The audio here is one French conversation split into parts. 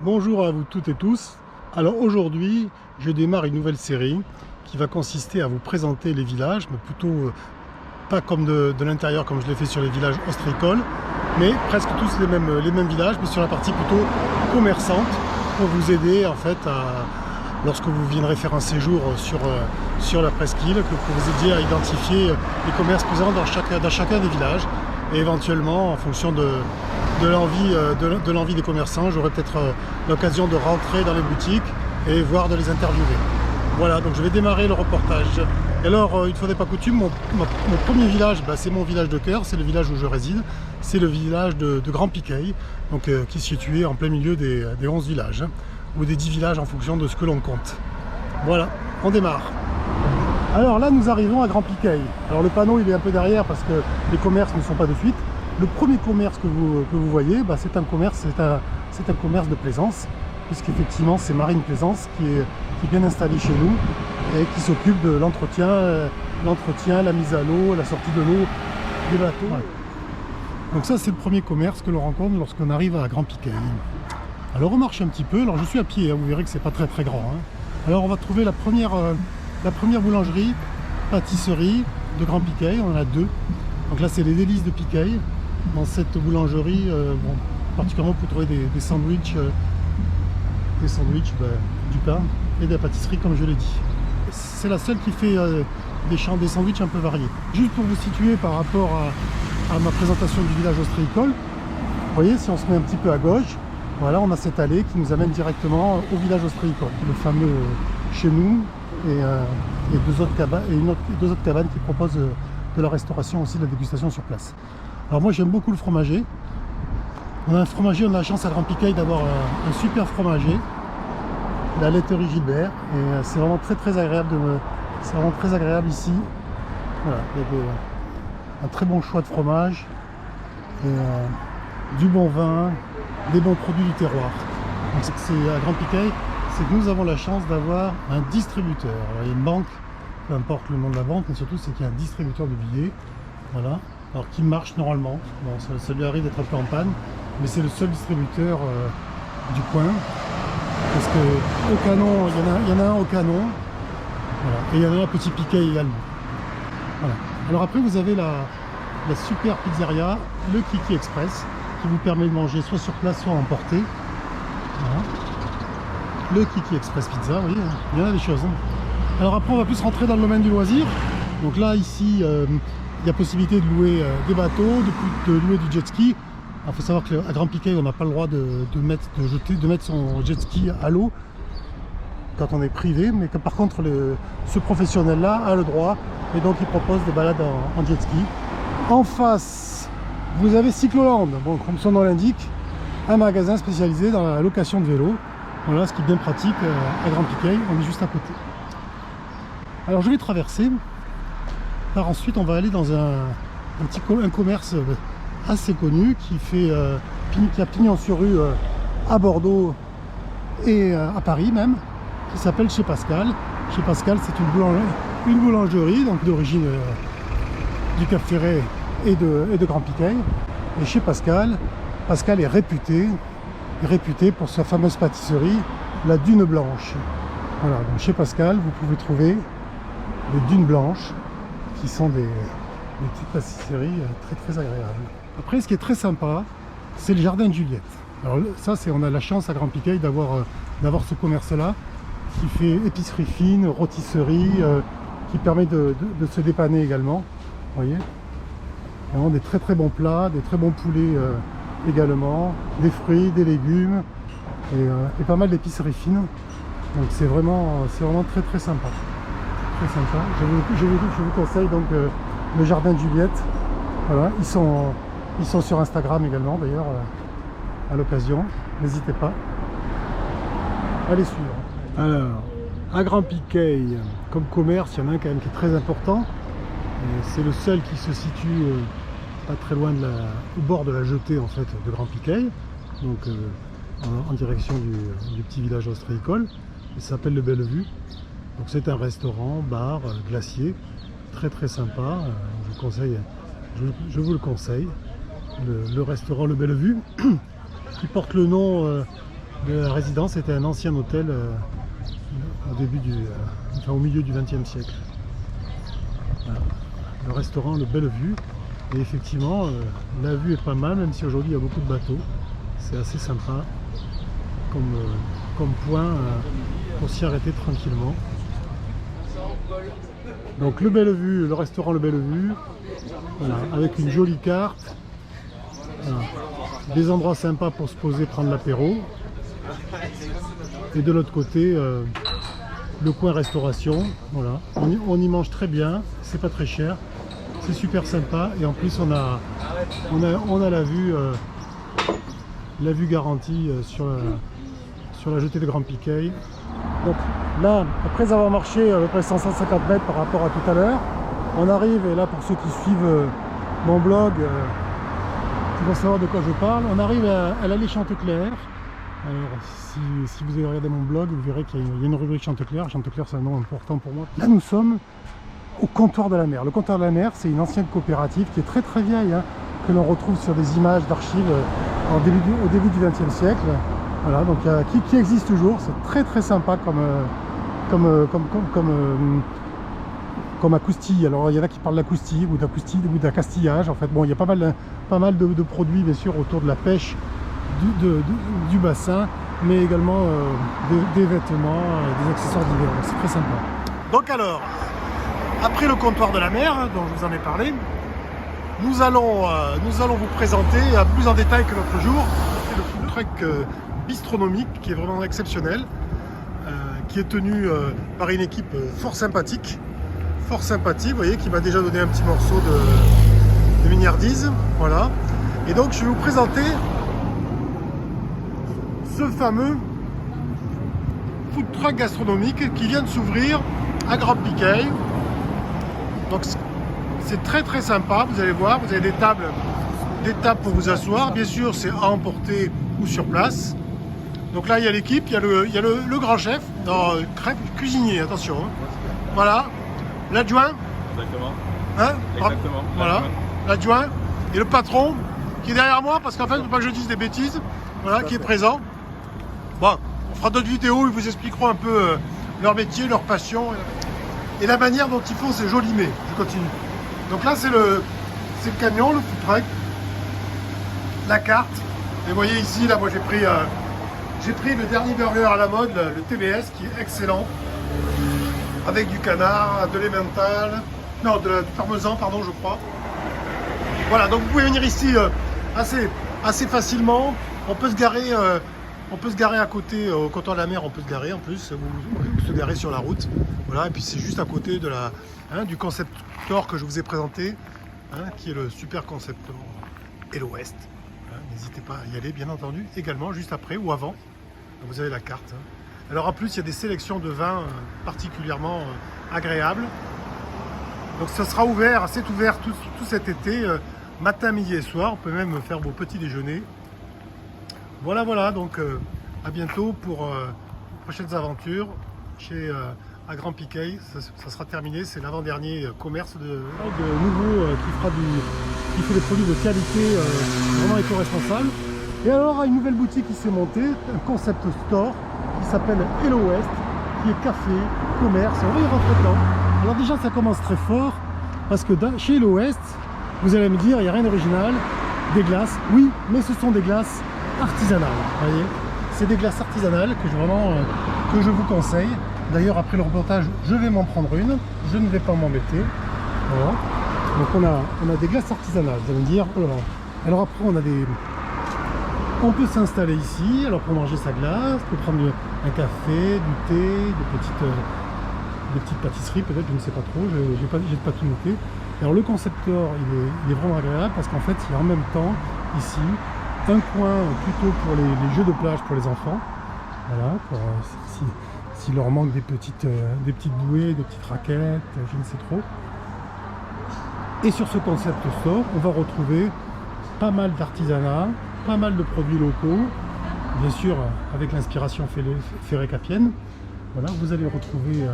Bonjour à vous toutes et tous. Alors aujourd'hui, je démarre une nouvelle série qui va consister à vous présenter les villages, mais plutôt pas comme de l'intérieur comme je l'ai fait sur les villages ostréicoles, mais presque tous les mêmes villages, mais sur la partie plutôt commerçante, pour vous aider en fait lorsque vous viendrez faire un séjour sur la presqu'île, pour vous aider à identifier les commerces présents dans chacun des villages, et éventuellement en fonction de l'envie des commerçants, j'aurai peut-être l'occasion de rentrer dans les boutiques et voir de les interviewer. Voilà, donc je vais démarrer le reportage. Et alors, une fois n'est pas coutume, mon premier village, c'est mon village de cœur, c'est le village où je réside, c'est le village de Grand Piqueil, donc, qui est situé en plein milieu des 11 villages, ou des 10 villages en fonction de ce que l'on compte. Voilà, on démarre. Alors là, nous arrivons à Grand Piqueil. Alors le panneau, il est un peu derrière parce que les commerces ne sont pas de suite. Le premier commerce que vous voyez, c'est un commerce de plaisance, puisqu'effectivement c'est Marine Plaisance qui est bien installée chez nous et qui s'occupe de l'entretien, la mise à l'eau, la sortie de l'eau des bateaux. Ouais. Donc ça c'est le premier commerce que l'on rencontre lorsqu'on arrive à Grand Piqueil. Alors on marche un petit peu, alors je suis à pied, vous verrez que c'est pas très grand. Alors on va trouver la première boulangerie, pâtisserie de Grand Piqueil, on en a deux. Donc là c'est les délices de Piqueil. Dans cette boulangerie, particulièrement pour trouver des sandwichs, du pain et de la pâtisserie comme je l'ai dit. C'est la seule qui fait des sandwichs un peu variés. Juste pour vous situer par rapport à ma présentation du village ostréicole, vous voyez, si on se met un petit peu à gauche, voilà, on a cette allée qui nous amène directement au village ostréicole, le fameux chez nous et deux autres cabanes qui proposent de la restauration aussi, de la dégustation sur place. Alors moi j'aime beaucoup le fromager. On a la chance à Grand Piqueil d'avoir un super fromager, la laiterie Gilbert, et c'est vraiment très agréable ici. Voilà, il y a un très bon choix de fromage, et, du bon vin, des bons produits du terroir. Donc c'est à Grand Piqueil, c'est que nous avons la chance d'avoir un distributeur. Alors, il y a une banque, peu importe le nom de la banque, mais surtout c'est qu'il y a un distributeur de billets. Voilà. Alors qui marche normalement, bon, ça lui arrive d'être un peu en panne, mais c'est le seul distributeur du coin, parce que au Canon, il y en a un au Canon, voilà, et il y en a un à Petit Piqueil également. Voilà. Alors après vous avez la super pizzeria, le Kiki Express, qui vous permet de manger soit sur place, soit emporté. Voilà. Le Kiki Express Pizza, vous voyez, il y en a des choses. Alors après on va plus rentrer dans le domaine du loisir, donc là ici, il y a possibilité de louer des bateaux, de louer du jet ski. Il faut savoir qu'à Grand Piqueil, on n'a pas le droit de mettre son jet ski à l'eau quand on est privé, mais que par contre ce professionnel-là a le droit, et donc il propose des balades en jet ski. En face, vous avez Cycloland, bon, comme son nom l'indique, un magasin spécialisé dans la location de vélos. Voilà, ce qui est bien pratique à Grand Piqueil, on est juste à côté. Alors je vais traverser. Alors ensuite on va aller dans un commerce assez connu qui a pignon sur rue à Bordeaux et à Paris même, qui s'appelle Chez Pascal. Chez Pascal, c'est une boulangerie donc d'origine du Cap Ferret et de Grand Piqueil. Et chez Pascal est réputé pour sa fameuse pâtisserie, la Dune Blanche. Voilà, donc chez Pascal vous pouvez trouver des dunes blanches qui sont des petites pâtisseries très agréables. Après, ce qui est très sympa, c'est le jardin de Juliette. Alors ça, on a la chance à Grand Piqueil d'avoir ce commerce-là qui fait épicerie fine, rôtisserie, qui permet de se dépanner également. Vous voyez, vraiment des très bons plats, des très bons poulets également, des fruits, des légumes et pas mal d'épicerie fine. Donc c'est vraiment très sympa. Très sympa. Je vous conseille donc le jardin de Juliette. Voilà, ils sont sur Instagram également d'ailleurs à l'occasion. N'hésitez pas à les suivre. Alors, à Grand Piqueil, comme commerce, il y en a un quand même qui est très important. C'est le seul qui se situe pas très loin au bord de la jetée en fait de Grand Piqueil, donc en direction du petit village ostréicole. Il s'appelle le Bellevue. Donc c'est un restaurant, bar, glacier, très sympa. Je vous le conseille. Le restaurant Le Bellevue, qui porte le nom de la résidence. C'était un ancien hôtel au milieu du XXe siècle. Voilà. Le restaurant, le Bellevue. Et effectivement, la vue est pas mal, même si aujourd'hui il y a beaucoup de bateaux. C'est assez sympa comme point pour s'y arrêter tranquillement. Donc le Bellevue, le restaurant Le Bellevue, voilà, avec une jolie carte. Voilà. Des endroits sympas pour se poser, prendre l'apéro. Et de l'autre côté, le coin restauration. Voilà. On y mange très bien, c'est pas très cher, c'est super sympa. Et en plus on a la vue garantie sur la jetée de Grand Piquet. Donc là, après avoir marché à peu près 150 mètres par rapport à tout à l'heure, on arrive, et là pour ceux qui suivent mon blog, qui vont savoir de quoi je parle, on arrive à l'allée Chantecler. Alors si vous avez regardé mon blog, vous verrez qu'il y a une rubrique Chantecler. Chantecler, c'est un nom important pour moi. Là nous sommes au comptoir de la mer. Le comptoir de la mer, c'est une ancienne coopérative qui est très très vieille, hein, que l'on retrouve sur des images d'archives au début du XXe siècle. Voilà, donc qui existe toujours. C'est très très sympa comme acoustie. Alors il y en a qui parlent d'acoustique ou d'accastillage. En fait, bon, il y a pas mal de produits bien sûr autour de la pêche du bassin, mais également des vêtements, des accessoires divers. C'est très sympa. Donc alors, après le comptoir de la mer, dont je vous en ai parlé, nous allons vous présenter plus en détail que l'autre jour le food truck bistronomique, qui est vraiment exceptionnel, qui est tenu par une équipe fort sympathique, vous voyez, qui m'a déjà donné un petit morceau de mignardise, voilà. Et donc je vais vous présenter ce fameux food truck gastronomique qui vient de s'ouvrir à Grand Piquet. Donc c'est très très sympa, vous allez voir, vous avez des tables pour vous asseoir, bien sûr c'est à emporter ou sur place. Donc là il y a l'équipe, il y a le grand chef, cuisinier, attention, hein. Voilà, l'adjoint, exactement, hein, exactement, voilà, l'adjoint, et le patron qui est derrière moi, parce qu'en fait il ne faut pas que je dise des bêtises, voilà, qui est présent. Bon, on fera d'autres vidéos, ils vous expliqueront un peu leur métier, leur passion et la manière dont ils font ces jolis mets. Je continue. Donc là c'est le camion, le food truck, la carte. Et vous voyez ici, là moi j'ai pris le dernier burger à la mode, le TBS, qui est excellent, avec du canard, de l'emmental, non, du parmesan, pardon, je crois. Voilà, donc vous pouvez venir ici assez facilement. On peut se garer à côté, au comptoir de la mer, on peut se garer en plus, vous se garez sur la route. Voilà, et puis c'est juste à côté du concept store que je vous ai présenté, qui est le super concept store Hello West. N'hésitez pas à y aller, bien entendu, également juste après ou avant. Vous avez la carte. Alors en plus, il y a des sélections de vins particulièrement agréables. Donc ça sera ouvert, c'est ouvert tout cet été, matin, midi et soir. On peut même faire vos petits déjeuners. Voilà, donc à bientôt pour prochaines aventures à Grand Piquet. Ça sera terminé, c'est l'avant-dernier commerce de nouveau qui fait des produits de qualité vraiment éco-responsables. Et alors une nouvelle boutique qui s'est montée, un concept store qui s'appelle Hello West, qui est café, commerce, on va y rentrer dedans. Alors déjà ça commence très fort, parce que chez Hello West, vous allez me dire, il n'y a rien d'original, des glaces, oui, mais ce sont des glaces artisanales, vous voyez. C'est des glaces artisanales que je vous conseille. D'ailleurs après le reportage, je vais m'en prendre une, je ne vais pas m'embêter. Voilà. Donc on a des glaces artisanales, vous allez me dire, oh là là. Alors après on peut s'installer ici, alors pour manger sa glace, on peut prendre un café, du thé, des petites pâtisseries peut-être, je ne sais pas trop, j'ai pas tout noté. Alors le concepteur il est vraiment agréable parce qu'en fait il y a en même temps ici un coin plutôt pour les jeux de plage pour les enfants, voilà, pour s'il leur manque des petites bouées, des petites raquettes, je ne sais trop. Et sur ce concept store, on va retrouver pas mal d'artisanat, pas mal de produits locaux, bien sûr avec l'inspiration ferré-capienne. Voilà, vous allez retrouver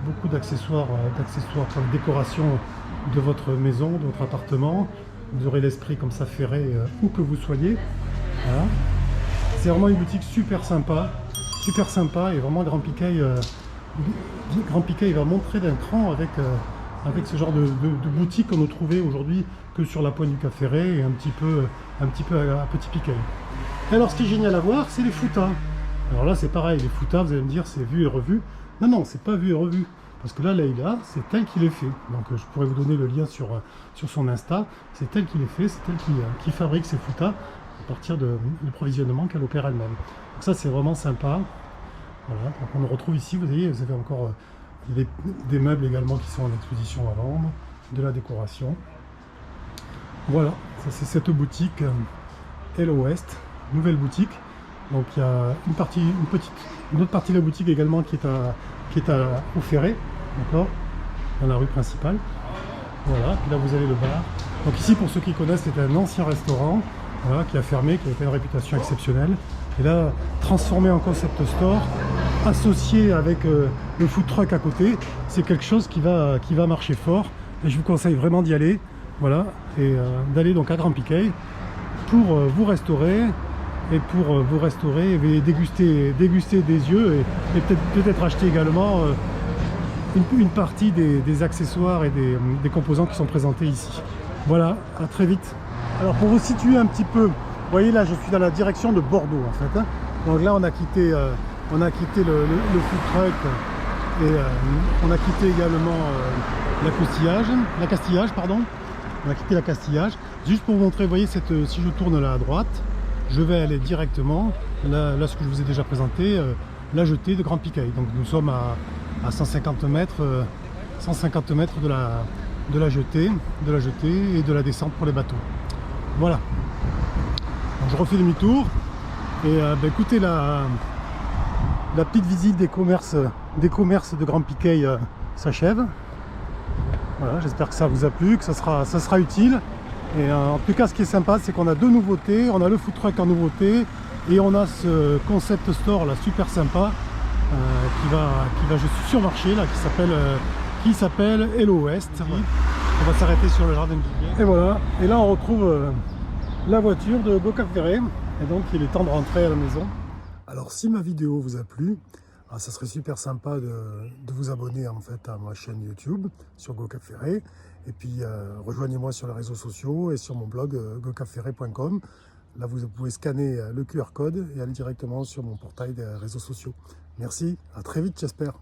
beaucoup d'accessoires pour la décoration de votre maison, de votre appartement. Vous aurez l'esprit comme ça ferré où que vous soyez. Voilà. C'est vraiment une boutique super sympa et vraiment Grand Piquet il va montrer d'un cran avec ce genre de boutique qu'on ne trouvait aujourd'hui que sur la pointe du Cap Ferret et un petit peu à Petit Piquet. Et alors ce qui est génial à voir, c'est les foutas. Alors là c'est pareil, les foutas, vous allez me dire c'est vu et revu. Non, non, c'est pas vu et revu. Parce que là, Leïla, c'est tel qu'il est fait. Donc je pourrais vous donner le lien sur son Insta. C'est tel qu'il est fait, c'est tel qui fabrique ses foutas à partir du provisionnement qu'elle opère elle-même. Donc ça c'est vraiment sympa. Voilà, donc on le retrouve ici, vous voyez, vous avez encore des meubles également qui sont en exposition à vendre, de la décoration. Voilà, ça c'est cette boutique Hello West, nouvelle boutique. Donc il y a une autre partie de la boutique également qui est au Ferret, d'accord, dans la rue principale. Voilà, puis là vous avez le bar. Donc ici, pour ceux qui connaissent, c'était un ancien restaurant, voilà, qui a fermé, qui avait une réputation exceptionnelle. Et là, transformé en concept store, associé avec le food truck à côté, c'est quelque chose qui va marcher fort. Et je vous conseille vraiment d'y aller, voilà, et d'aller donc à Grand Piquet pour vous restaurer et déguster des yeux et peut-être acheter également une partie des accessoires et des composants qui sont présentés ici. Voilà, à très vite. Alors pour vous situer un petit peu, vous voyez là je suis dans la direction de Bordeaux en fait. Hein. Donc là on a quitté le food truck et on a quitté également la Castillage, pardon. On a quitté la Castillage. Juste pour vous montrer, vous voyez si je tourne là à droite, je vais aller directement, là ce que je vous ai déjà présenté, la jetée de Grand Piquet. Donc nous sommes à 150 mètres de la jetée et de la descente pour les bateaux. Voilà. Donc je refais demi-tour et écoutez, la petite visite des commerces de Grand Piquet s'achève. Voilà, j'espère que ça vous a plu, que ça sera utile. Et en tout cas, ce qui est sympa, c'est qu'on a deux nouveautés. On a le food truck en nouveauté et on a ce concept store là super sympa qui va je suis surmarché là, qui s'appelle Hello West. On va s'arrêter sur le jardin de Vivier. Et voilà. Et là, on retrouve la voiture de Go Cap Ferret. Et donc, il est temps de rentrer à la maison. Alors, si ma vidéo vous a plu, ça serait super sympa de vous abonner en fait à ma chaîne YouTube sur Go Cap Ferret. Et puis rejoignez-moi sur les réseaux sociaux et sur mon blog gocapferret.com. Là vous pouvez scanner le QR code et aller directement sur mon portail des réseaux sociaux. Merci, à très vite j'espère.